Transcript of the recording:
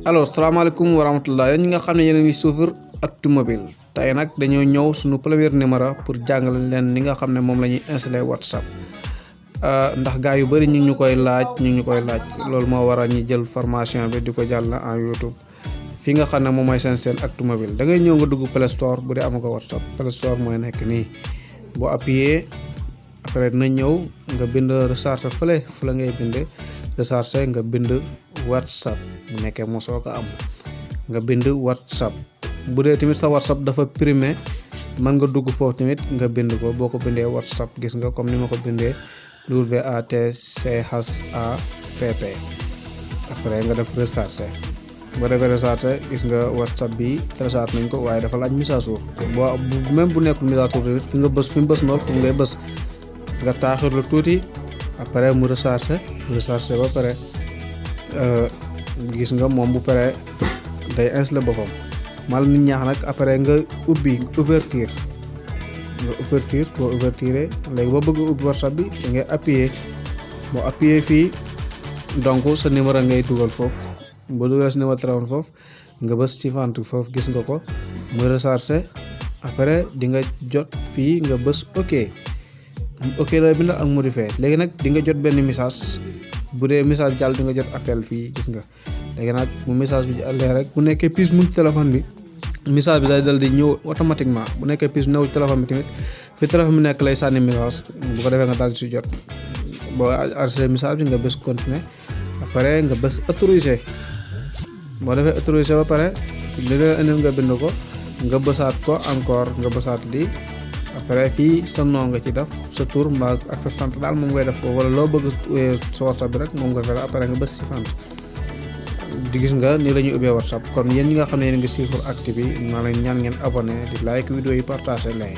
alors salaamaaleykum wa rahmatullah yéen ñi nga xam ne yéen a ngi suivre Actumobile tey nag dañoo ñëw suñu premier numéro pour jàngale leen li nga xam ne moom la ñuy installer WhatsApp ndax gaa yu bëri ñu koy laaj loolu moo waral ñu jël formation bi di ko jàll en YouTube fi nga xam ne moom mooy seen Actumobile da ngay ñëw nga dugg Play Store bu dee am ko WhatsApp Play Store mooy nekk nii boo appuyé après na ñëw nga bind recharge fële ngay bind recharge nga bind WhatsApp bu nekkee mosoo ko am nga bind WhatsApp bu dee tamit sa WhatsApp dafa primé mën nga dugg foofu tamit nga bind ko boo ko bindee WhatsApp gis nga comme ni ma ko bindee WATCHAPP après nga def recharge boo defee recharge gis nga WhatsApp bi recharge nañ ko waaye dafa laaj mise à jour boo même bu nekkul mise à jour tamit fi mu bës noonu fu ngay bës nga taaxirlu tuuti après mu recharge ba pare gis nga moom bu pare day installé boppam mal nit ñaax nag après nga ubbi ouverture boo ouverture léegi boo bëgg ubbi WhatsApp bi da ngay boo appuyer fii donc sa numéro ngay dugal foofu boo dugalee sa numéro téléphone foofu nga bës suivante foofu gis nga ko mu recharge après di nga jot fii nga bës ok la bindal ak modifié léegi nag di nga jot benn message bu dee message jàll di nga jot appel fii gis nga léegi nag bu message bi jàllee rek bu nekkee puce mu téléphone bi message bi day dal di ñëw automatiquement bu nekkee puce new téléphone bi tamit fi téléphone bi nekk lay sànni message bu ko defee nga daal di si jot boo enregistré message bi nga bës continuer après nga bës autoriser boo defee autoriser ba pare li nga indil nga bind ko nga bësaat ko encore nga bësaat lii après fii sa nom nga ci def sa tur mbaa ak sa sant daal moom ngay def ko wala loo bëgg sa WhatsApp bi rek moom nga fere après nga bës si fant di gis nga nii la ñuy ubbee WhatsApp kon yéen ñi nga xam ne yéen ngi suivre acte bi maa leen ñaan ngeen abonné di like vidéo yi partager leen